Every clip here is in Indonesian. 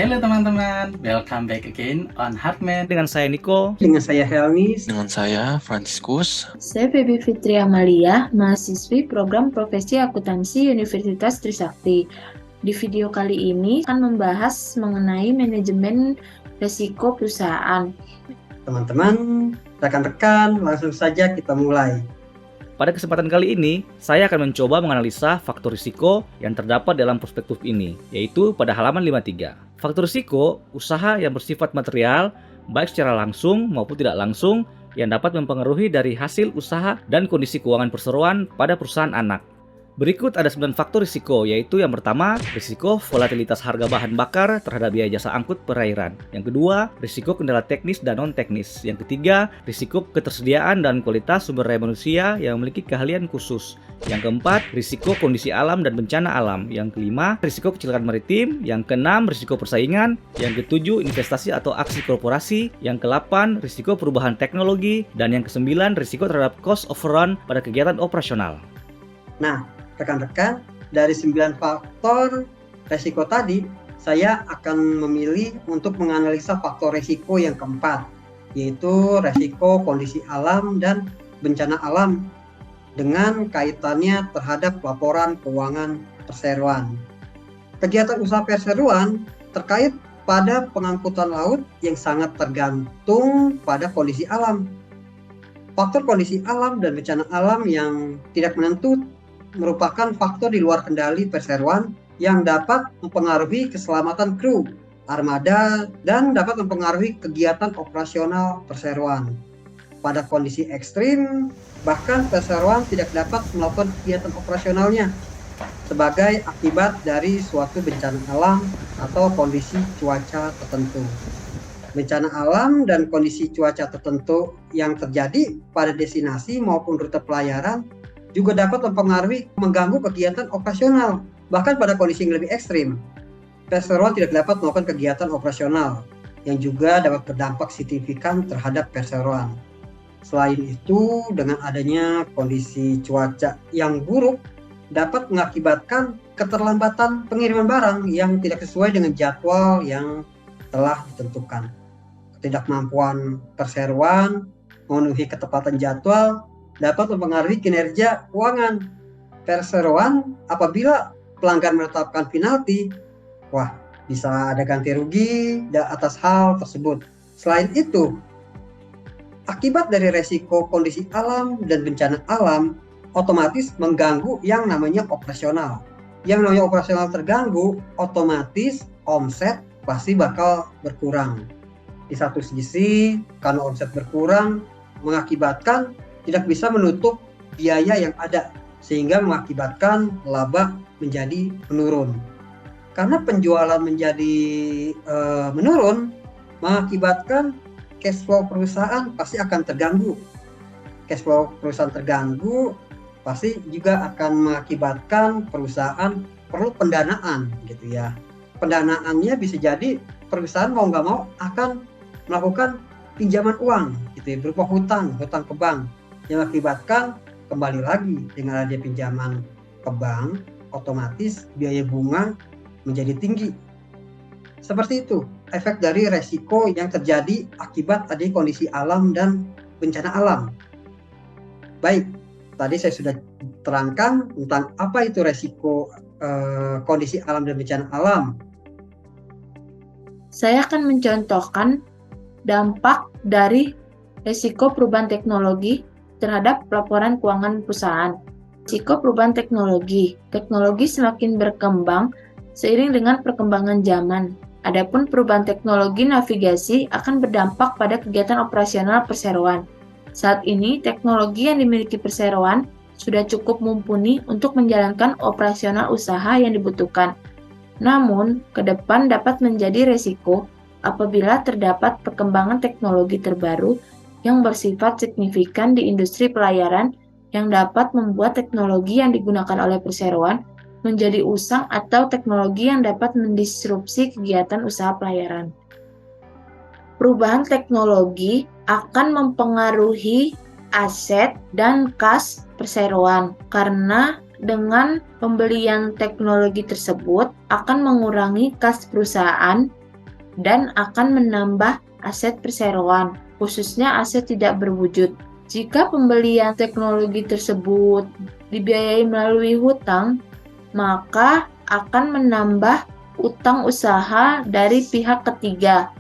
Halo teman-teman, welcome back again on Heartman. Dengan saya Niko. Dengan saya Helnis. Dengan saya Franciscus. Saya Feby Fitri Amalia, mahasiswi program Profesi Akuntansi Universitas Trisakti. Di video kali ini akan membahas mengenai manajemen risiko perusahaan. Teman-teman, rekan-rekan, langsung saja kita mulai. Pada kesempatan kali ini, saya akan mencoba menganalisa faktor risiko yang terdapat dalam perspektif ini, yaitu pada halaman 53. Faktor risiko, usaha yang bersifat material, baik secara langsung maupun tidak langsung, yang dapat mempengaruhi dari hasil usaha dan kondisi keuangan perseroan pada perusahaan anak. Berikut ada 9 faktor risiko, yaitu yang pertama, risiko volatilitas harga bahan bakar terhadap biaya jasa angkut perairan. Yang kedua, risiko kendala teknis dan non-teknis. Yang ketiga, risiko ketersediaan dan kualitas sumber daya manusia yang memiliki keahlian khusus. Yang keempat, risiko kondisi alam dan bencana alam. Yang kelima, risiko kecelakaan maritim. Yang keenam, risiko persaingan. Yang ketujuh, investasi atau aksi korporasi. Yang kedelapan, risiko perubahan teknologi. Dan yang kesembilan, risiko terhadap cost overrun pada kegiatan operasional. Nah, rekan-rekan, dari 9 faktor resiko tadi, saya akan memilih untuk menganalisa faktor resiko yang keempat, yaitu resiko kondisi alam dan bencana alam dengan kaitannya terhadap laporan keuangan perseroan. Kegiatan usaha perseroan terkait pada pengangkutan laut yang sangat tergantung pada kondisi alam. Faktor kondisi alam dan bencana alam yang tidak menentu merupakan faktor di luar kendali perseroan yang dapat mempengaruhi keselamatan kru, armada, dan dapat mempengaruhi kegiatan operasional perseroan. Pada kondisi ekstrim, bahkan perseroan tidak dapat melakukan kegiatan operasionalnya sebagai akibat dari suatu bencana alam atau kondisi cuaca tertentu. Bencana alam dan kondisi cuaca tertentu yang terjadi pada destinasi maupun rute pelayaran juga dapat mempengaruhi mengganggu kegiatan operasional. Bahkan pada kondisi yang lebih ekstrim, perseroan tidak dapat melakukan kegiatan operasional yang juga dapat berdampak signifikan terhadap perseroan. Selain itu, dengan adanya kondisi cuaca yang buruk dapat mengakibatkan keterlambatan pengiriman barang yang tidak sesuai dengan jadwal yang telah ditentukan. Ketidakmampuan perseroan memenuhi ketepatan jadwal dapat mempengaruhi kinerja keuangan perseroan. Apabila pelanggan menetapkan penalti, bisa ada ganti rugi atas hal tersebut. Selain itu, akibat dari resiko kondisi alam dan bencana alam otomatis mengganggu yang namanya operasional. Yang namanya operasional terganggu, otomatis omset pasti bakal berkurang. Di satu sisi, karena omset berkurang mengakibatkan tidak bisa menutup biaya yang ada, sehingga mengakibatkan laba menjadi menurun. Karena penjualan menjadi menurun, mengakibatkan cash flow perusahaan pasti akan terganggu. Cash flow perusahaan terganggu pasti juga akan mengakibatkan perusahaan perlu pendanaan, gitu ya. Pendanaannya bisa jadi perusahaan mau nggak mau akan melakukan pinjaman uang, gitu ya, berupa hutang ke bank, yang mengakibatkan kembali lagi dengan adanya pinjaman ke bank, otomatis biaya bunga menjadi tinggi. Seperti itu efek dari resiko yang terjadi akibat adanya kondisi alam dan bencana alam. Baik, tadi saya sudah terangkan tentang apa itu resiko kondisi alam dan bencana alam. Saya akan mencontohkan dampak dari risiko perubahan teknologi terhadap laporan keuangan perusahaan. Risiko perubahan teknologi semakin berkembang seiring dengan perkembangan zaman. Adapun perubahan teknologi navigasi akan berdampak pada kegiatan operasional perseroan. Saat ini, teknologi yang dimiliki perseroan sudah cukup mumpuni untuk menjalankan operasional usaha yang dibutuhkan. Namun, ke depan dapat menjadi risiko apabila terdapat perkembangan teknologi terbaru yang bersifat signifikan di industri pelayaran yang dapat membuat teknologi yang digunakan oleh perseroan menjadi usang atau teknologi yang dapat mendisrupsi kegiatan usaha pelayaran. Perubahan teknologi akan mempengaruhi aset dan kas perseroan karena dengan pembelian teknologi tersebut akan mengurangi kas perusahaan dan akan menambah aset perseroan, khususnya aset tidak berwujud. Jika pembelian teknologi tersebut dibiayai melalui hutang, maka akan menambah utang usaha dari pihak ketiga.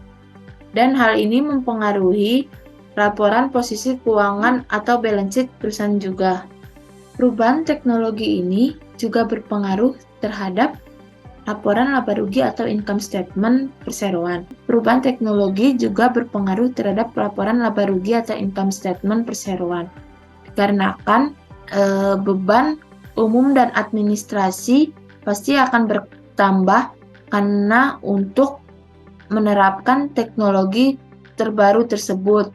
Dan hal ini mempengaruhi laporan posisi keuangan atau balance sheet perusahaan juga. Perubahan teknologi ini juga berpengaruh terhadap laporan laba rugi atau income statement perseroan. Perubahan teknologi juga berpengaruh terhadap laporan laba rugi atau income statement perseroan. Dikarenakan beban umum dan administrasi pasti akan bertambah karena untuk menerapkan teknologi terbaru tersebut.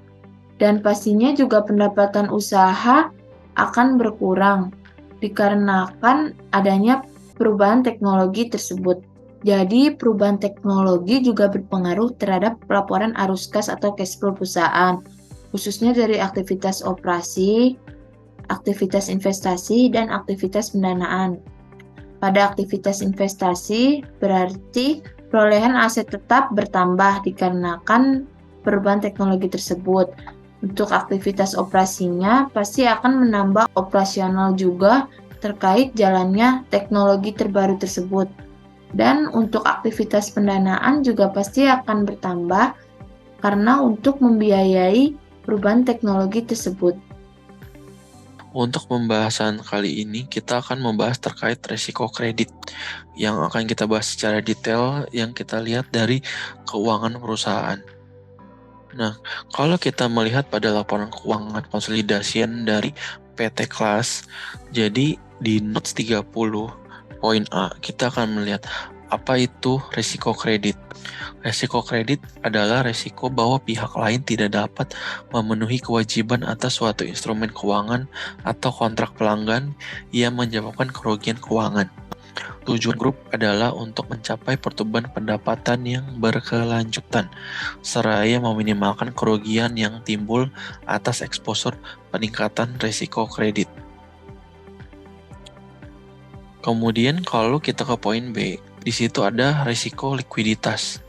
Dan pastinya juga pendapatan usaha akan berkurang dikarenakan adanya perubahan teknologi tersebut. Jadi, perubahan teknologi juga berpengaruh terhadap pelaporan arus kas atau cash flow perusahaan, khususnya dari aktivitas operasi, aktivitas investasi, dan aktivitas pendanaan. Pada aktivitas investasi, berarti perolehan aset tetap bertambah dikarenakan perubahan teknologi tersebut. Untuk aktivitas operasinya, pasti akan menambah operasional juga terkait jalannya teknologi terbaru tersebut. Dan untuk aktivitas pendanaan juga pasti akan bertambah karena untuk membiayai perubahan teknologi tersebut. Untuk pembahasan kali ini, kita akan membahas terkait resiko kredit yang akan kita bahas secara detail yang kita lihat dari keuangan perusahaan. Nah, kalau kita melihat pada laporan keuangan konsolidasian dari PT Klas, jadi di notes 30 poin A, kita akan melihat apa itu resiko kredit. Resiko kredit adalah resiko bahwa pihak lain tidak dapat memenuhi kewajiban atas suatu instrumen keuangan atau kontrak pelanggan yang menyebabkan kerugian keuangan. Tujuan grup adalah untuk mencapai pertumbuhan pendapatan yang berkelanjutan, seraya meminimalkan kerugian yang timbul atas eksposur peningkatan risiko kredit. Kemudian kalau kita ke poin B, di situ ada risiko likuiditas.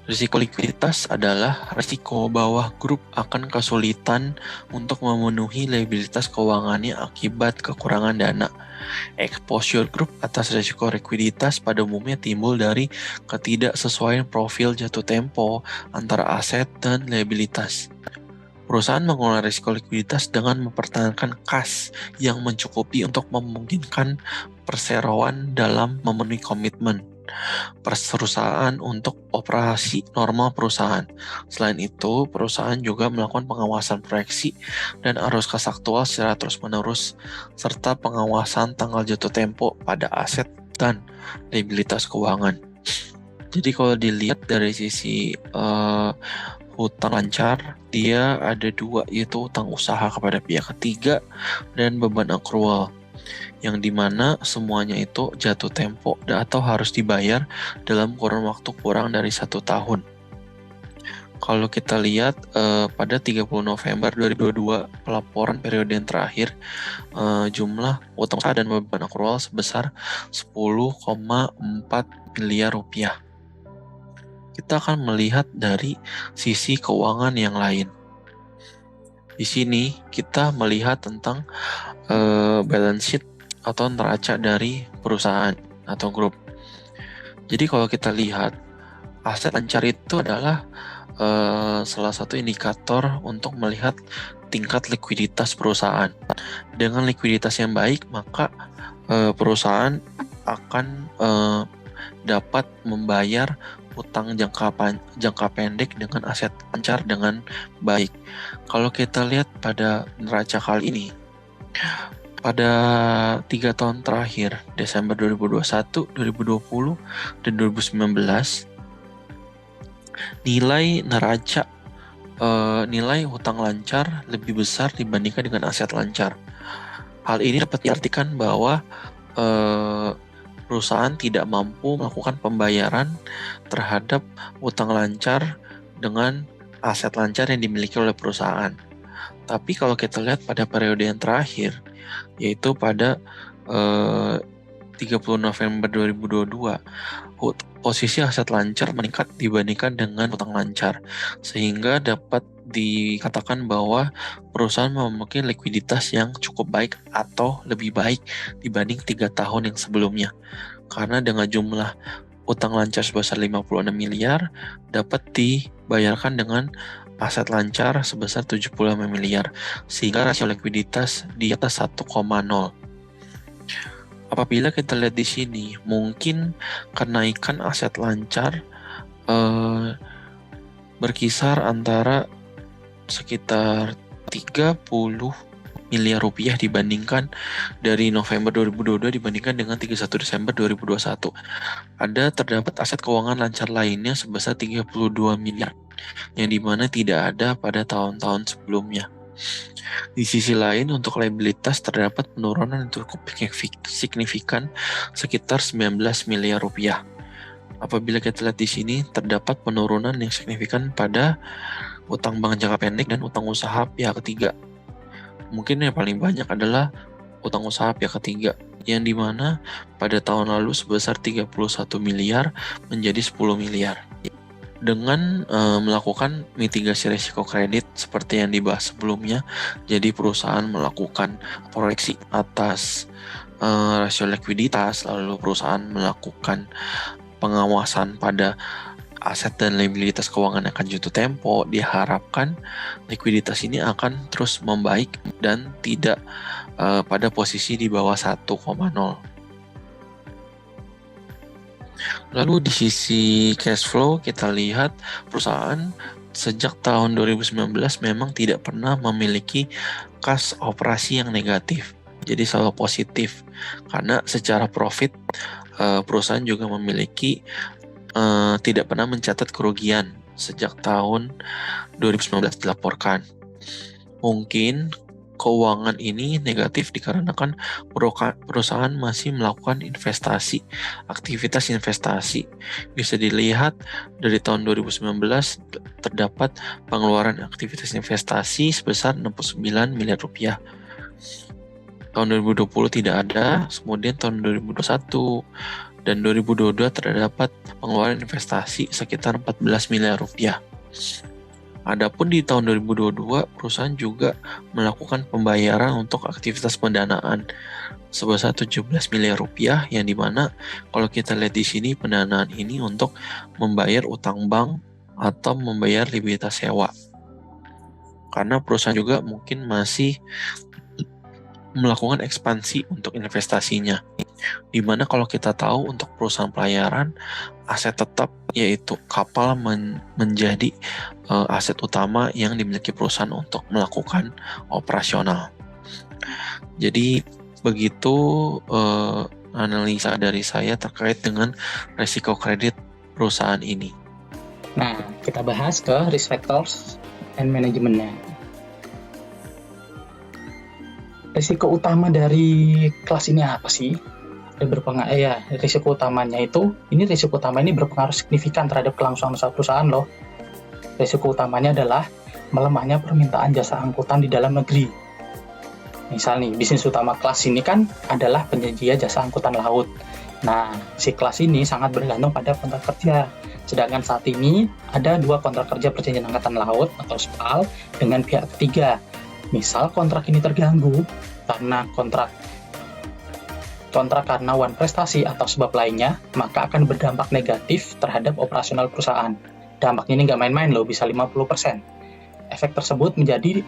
Risiko likuiditas adalah risiko bahwa grup akan kesulitan untuk memenuhi liabilitas keuangannya akibat kekurangan dana. Exposure grup atas risiko likuiditas pada umumnya timbul dari ketidaksesuaian profil jatuh tempo antara aset dan liabilitas. Perusahaan mengelola risiko likuiditas dengan mempertahankan kas yang mencukupi untuk memungkinkan perseroan dalam memenuhi komitmen perusahaan untuk operasi normal perusahaan. Selain itu, perusahaan juga melakukan pengawasan proyeksi dan arus kas aktual secara terus-menerus, serta pengawasan tanggal jatuh tempo pada aset dan liabilitas keuangan. Jadi kalau dilihat dari sisi hutang lancar, dia ada dua, yaitu hutang usaha kepada pihak ketiga dan beban accrual, yang dimana semuanya itu jatuh tempo atau harus dibayar dalam kurun waktu kurang dari 1 tahun. Kalau kita lihat pada 30 November 2022, pelaporan periode yang terakhir, jumlah utang usaha dan beban accrual sebesar 10,4 miliar rupiah. Kita akan melihat dari sisi keuangan yang lain. Di sini kita melihat tentang balance sheet atau neraca dari perusahaan atau grup. Jadi kalau kita lihat, aset lancar itu adalah salah satu indikator untuk melihat tingkat likuiditas perusahaan. Dengan likuiditas yang baik, maka perusahaan akan dapat membayar utang jangka pendek dengan aset lancar dengan baik. Kalau kita lihat pada neraca kali ini, pada 3 tahun terakhir, Desember 2021, 2020, dan 2019, nilai neraca, nilai hutang lancar lebih besar dibandingkan dengan aset lancar. Hal ini dapat diartikan bahwa perusahaan tidak mampu melakukan pembayaran terhadap hutang lancar dengan aset lancar yang dimiliki oleh perusahaan. Tapi kalau kita lihat pada periode yang terakhir, yaitu pada 30 November 2022, posisi aset lancar meningkat dibandingkan dengan utang lancar, sehingga dapat dikatakan bahwa perusahaan memiliki likuiditas yang cukup baik atau lebih baik dibanding 3 tahun yang sebelumnya. Karena dengan jumlah utang lancar sebesar 56 miliar dapat dibayarkan dengan aset lancar sebesar 75 miliar, sehingga rasio likuiditas di atas 1,0. Apabila kita lihat di sini, mungkin kenaikan aset lancar berkisar antara sekitar 30 miliar rupiah dibandingkan dari November 2022 dibandingkan dengan 31 Desember 2021. Terdapat aset keuangan lancar lainnya sebesar 32 miliar, yang dimana tidak ada pada tahun-tahun sebelumnya. Di sisi lain, untuk liabilitas terdapat penurunan yang cukup signifikan sekitar 19 miliar rupiah. Apabila kita lihat di sini, terdapat penurunan yang signifikan pada utang bank jangka pendek dan utang usaha pihak ketiga. Mungkin yang paling banyak adalah utang usaha pihak ketiga, yang dimana pada tahun lalu sebesar 31 miliar menjadi 10 miliar. Dengan melakukan mitigasi risiko kredit seperti yang dibahas sebelumnya, jadi perusahaan melakukan proyeksi atas rasio likuiditas, lalu perusahaan melakukan pengawasan pada aset dan liabilitas keuangan yang akan jatuh tempo, diharapkan likuiditas ini akan terus membaik dan tidak pada posisi di bawah 1,0. Lalu di sisi cash flow kita lihat perusahaan sejak tahun 2019 memang tidak pernah memiliki kas operasi yang negatif. Jadi selalu positif karena secara profit perusahaan juga memiliki tidak pernah mencatat kerugian sejak tahun 2019 dilaporkan. Mungkin keuangan ini negatif dikarenakan perusahaan masih melakukan aktivitas investasi. Bisa dilihat dari tahun 2019 terdapat pengeluaran aktivitas investasi sebesar 69 miliar rupiah. Tahun 2020 tidak ada, kemudian tahun 2021 dan 2022 terdapat pengeluaran investasi sekitar 14 miliar rupiah. Adapun di tahun 2022, perusahaan juga melakukan pembayaran untuk aktivitas pendanaan sebesar 17 miliar rupiah, yang dimana kalau kita lihat di sini pendanaan ini untuk membayar utang bank atau membayar likuiditas sewa. Karena perusahaan juga mungkin masih melakukan ekspansi untuk investasinya. Dimana kalau kita tahu untuk perusahaan pelayaran, aset tetap yaitu kapal menjadi aset utama yang dimiliki perusahaan untuk melakukan operasional. Jadi begitu analisa dari saya terkait dengan risiko kredit perusahaan ini. Nah, kita bahas ke risk factors and manajemennya. Risiko utama dari kelas ini apa sih? Risiko utamanya risiko utama ini berpengaruh signifikan terhadap kelangsungan usaha perusahaan loh. Risiko utamanya adalah melemahnya permintaan jasa angkutan di dalam negeri. Misal nih, bisnis utama kelas ini kan adalah penyedia jasa angkutan laut. Nah, si kelas ini sangat bergantung pada kontrak kerja. Sedangkan saat ini ada 2 kontrak kerja perjanjian angkatan laut atau SPAL dengan pihak ketiga. Misal kontrak ini terganggu karena kontrak karena wan prestasi atau sebab lainnya, maka akan berdampak negatif terhadap operasional perusahaan. Dampaknya ini nggak main-main loh, bisa 50%. Efek tersebut menjadi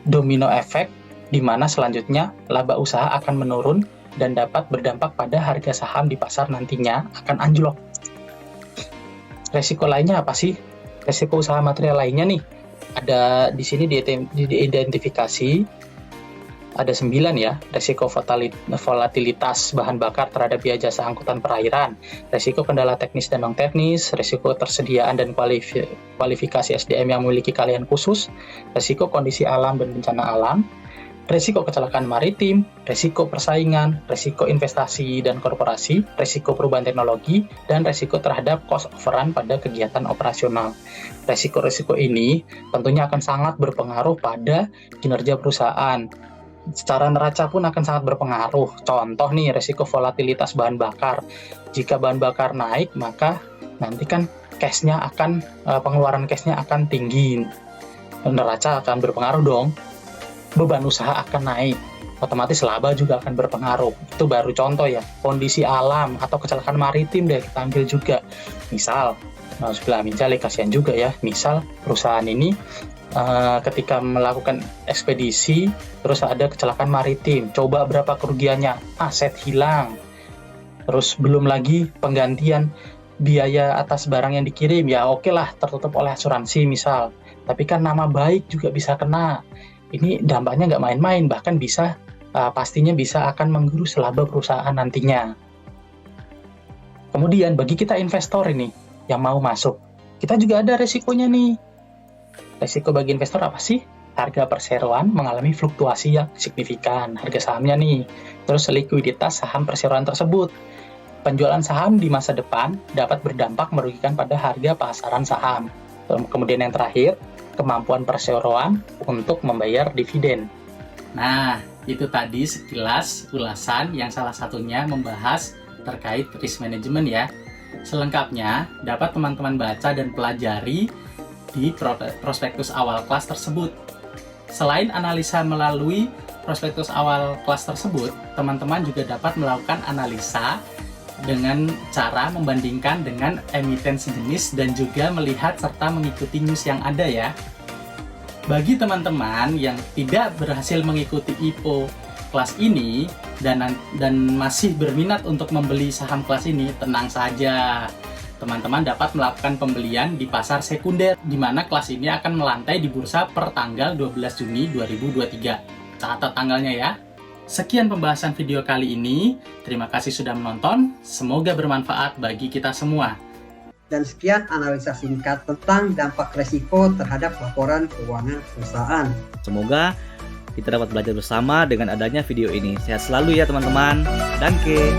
domino efek, di mana selanjutnya laba usaha akan menurun dan dapat berdampak pada harga saham di pasar nantinya akan anjlok. Resiko lainnya apa sih? Resiko usaha material lainnya nih, ada di sini diidentifikasi ada 9 ya. Resiko volatilitas bahan bakar terhadap biaya jasa angkutan perairan, resiko kendala teknis dan non-teknis, resiko tersediaan dan kualifikasi SDM yang memiliki keahlian khusus, resiko kondisi alam dan bencana alam, resiko kecelakaan maritim, resiko persaingan, resiko investasi dan korporasi, resiko perubahan teknologi, dan resiko terhadap cost overrun pada kegiatan operasional. Resiko-resiko ini tentunya akan sangat berpengaruh pada kinerja perusahaan. secara neraca pun akan sangat berpengaruh. Contoh nih, resiko volatilitas bahan bakar. Jika bahan bakar naik, maka nanti kan pengeluaran cashnya akan tinggi. Neraca akan berpengaruh dong. Beban usaha akan naik. Otomatis laba juga akan berpengaruh. Itu baru contoh ya. Kondisi alam atau kecelakaan maritim deh kita ambil juga. Misal, kasihan juga ya. Misal perusahaan ini ketika melakukan ekspedisi terus ada kecelakaan maritim, coba berapa kerugiannya? Aset hilang, terus belum lagi penggantian biaya atas barang yang dikirim, ya oke lah tertutup oleh asuransi misal, tapi kan nama baik juga bisa kena. Ini dampaknya nggak main-main, bahkan bisa pastinya bisa akan menggerus laba perusahaan nantinya. Kemudian bagi kita investor ini yang mau masuk, kita juga ada resikonya nih. Resiko bagi investor apa sih? Harga perseroan mengalami fluktuasi yang signifikan, harga sahamnya nih. Terus likuiditas saham perseroan tersebut. Penjualan saham di masa depan dapat berdampak merugikan pada harga pasaran saham. Kemudian yang terakhir, kemampuan perseroan untuk membayar dividen. Nah, itu tadi sekilas ulasan yang salah satunya membahas terkait risk management ya. Selengkapnya dapat teman-teman baca dan pelajari di prospektus awal kelas tersebut. Selain analisa melalui prospektus awal kelas tersebut, teman-teman juga dapat melakukan analisa dengan cara membandingkan dengan emiten sejenis dan juga melihat serta mengikuti news yang ada ya. Bagi teman-teman yang tidak berhasil mengikuti IPO kelas ini dan masih berminat untuk membeli saham kelas ini, tenang saja. Teman-teman dapat melakukan pembelian di pasar sekunder, di mana kelas ini akan melantai di bursa per tanggal 12 Juni 2023. Catat tanggalnya ya. Sekian pembahasan video kali ini. Terima kasih sudah menonton. Semoga bermanfaat bagi kita semua. Dan sekian analisa singkat tentang dampak resiko terhadap laporan keuangan perusahaan. Semoga kita dapat belajar bersama dengan adanya video ini. Sehat selalu ya teman-teman. Danke.